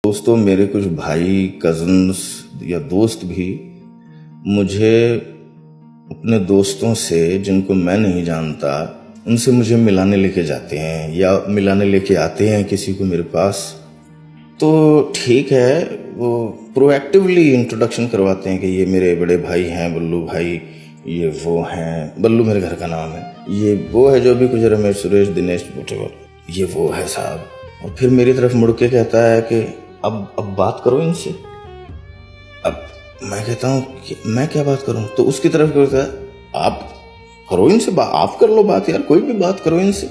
दोस्तों, मेरे कुछ भाई, कज़न्स या दोस्त भी मुझे अपने दोस्तों से जिनको मैं नहीं जानता उनसे मुझे मिलाने लेके जाते हैं या मिलाने लेके आते हैं किसी को मेरे पास। तो ठीक है, वो प्रोएक्टिवली इंट्रोडक्शन करवाते हैं कि ये मेरे बड़े भाई हैं बल्लू भाई, ये वो हैं, बल्लू मेरे घर का नाम है, ये वो है जो भी कुछ रमेश सुरेश दिनेश वोटेवर, ये वो है साहब। और फिर मेरी तरफ मुड़ के कहता है कि अब बात करो इनसे। अब मैं कहता हूँ कि मैं क्या बात करूँ, तो उसकी तरफ कहता है आप करो इनसे, आप कर लो बात यार, कोई भी बात करो इनसे।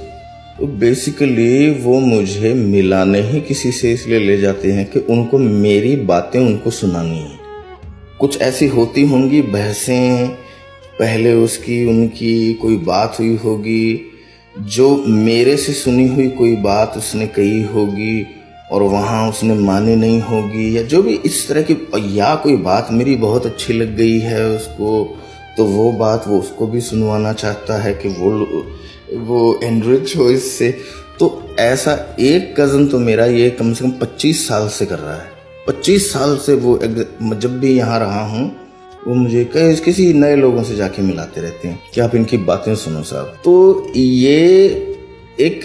तो बेसिकली वो मुझे मिलाने ही किसी से इसलिए ले जाते हैं कि उनको मेरी बातें उनको सुनानी है। कुछ ऐसी होती होंगी बहसें, पहले उसकी उनकी कोई बात हुई होगी, जो मेरे से सुनी हुई कोई बात उसने कही होगी और वहाँ उसने मानी नहीं होगी, या जो भी इस तरह की, या कोई बात मेरी बहुत अच्छी लग गई है उसको, तो वो बात वो उसको भी सुनवाना चाहता है कि वो एनरिच हो इससे। तो ऐसा एक कज़न तो मेरा ये कम से कम 25 साल से कर रहा है। 25 साल से वो जब भी यहाँ रहा हूँ वो मुझे किसी नए लोगों से जाके मिलाते रहते हैं कि आप इनकी बातें सुनो साहब। तो ये एक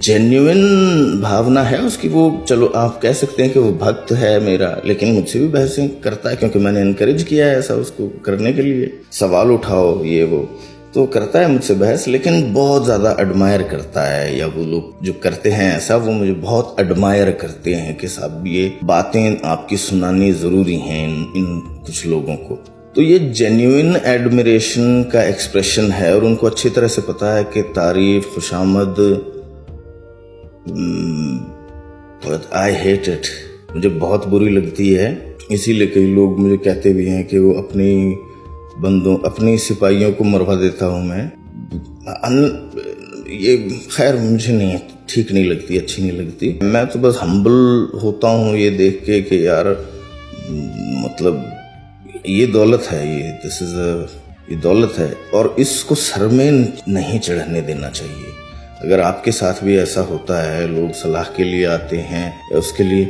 जेन्युइन भावना है उसकी। वो चलो आप कह सकते हैं कि वो भक्त है मेरा, लेकिन मुझसे भी बहसें करता है क्योंकि मैंने इनकरेज किया है ऐसा उसको करने के लिए। सवाल उठाओ ये वो तो करता है मुझसे बहस, लेकिन बहुत ज़्यादा एडमायर करता है, या वो लोग जो करते हैं ऐसा वो मुझे बहुत एडमायर करते हैं कि साहब ये बातें आपकी सुनानी ज़रूरी हैं इन कुछ लोगों को। तो ये जेन्युइन एडमिरेशन का एक्सप्रेशन है और उनको अच्छी तरह से पता है कि तारीफ, खुशामद, आई हेट इट, मुझे बहुत बुरी लगती है। इसीलिए कई लोग मुझे कहते भी हैं कि वो अपनी सिपाहियों को मरवा देता हूँ मैं। ये खैर मुझे नहीं ठीक नहीं लगती, अच्छी नहीं लगती। मैं तो बस हम्बल होता हूँ ये देख के कि यार मतलब ये दौलत है, ये दौलत है और इसको सर में नहीं चढ़ने देना चाहिए। अगर आपके साथ भी ऐसा होता है, लोग सलाह के लिए आते हैं या उसके लिए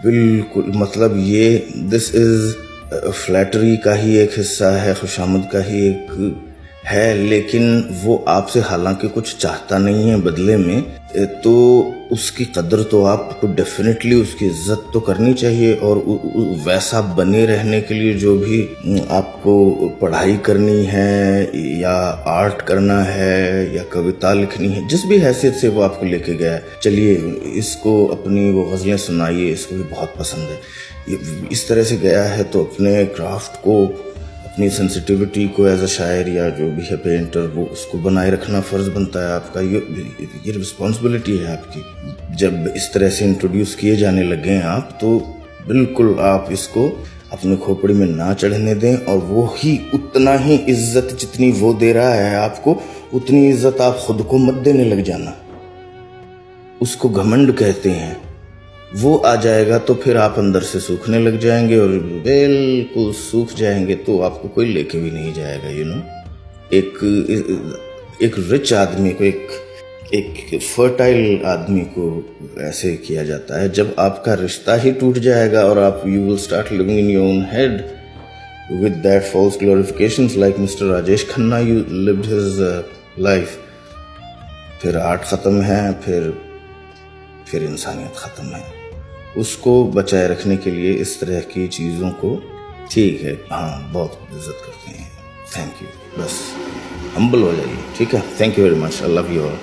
बिल्कुल मतलब ये दिस इज फ्लैटरी का ही एक हिस्सा है, खुशामद का ही एक है, लेकिन वो आपसे हालांकि कुछ चाहता नहीं है बदले में, तो उसकी कदर तो आपको डेफिनेटली, उसकी इज्जत तो करनी चाहिए। और वैसा बने रहने के लिए जो भी आपको पढ़ाई करनी है या आर्ट करना है या कविता लिखनी है, जिस भी हैसियत से वो आपको लेके गया है, चलिए इसको अपनी वो गज़लें सुनाइए, इसको भी बहुत पसंद है, इस तरह से गया है तो अपने क्राफ्ट को, अपनी सेंसिटिविटी को एज अ शायर या जो भी है पेंटर, वो उसको बनाए रखना फ़र्ज़ बनता है आपका। ये रिस्पॉन्सिबिलिटी है आपकी। जब इस तरह से इंट्रोड्यूस किए जाने लगे हैं आप, तो बिल्कुल आप इसको अपने खोपड़ी में ना चढ़ने दें, और वो ही उतना ही इज्जत जितनी वो दे रहा है आपको, उतनी इज्जत आप खुद को मत देने लग जाना। उसको घमंड कहते हैं। वो आ जाएगा तो फिर आप अंदर से सूखने लग जाएंगे और बिल्कुल सूख जाएंगे तो आपको कोई लेके भी नहीं जाएगा। एक रिच आदमी को, एक फर्टाइल आदमी को ऐसे किया जाता है। जब आपका रिश्ता ही टूट जाएगा और आप you will start living in your own head with that false glorifications like mister Rajesh Khanna you lived his life. फिर आर्ट ख़त्म है, फिर इंसानियत ख़त्म है। उसको बचाए रखने के लिए इस तरह की चीज़ों को, ठीक है, हाँ, बहुत इज्जत करते हैं। थैंक यू, बस हम्बल हो जाइए, ठीक है। Thank you very much, I love you all.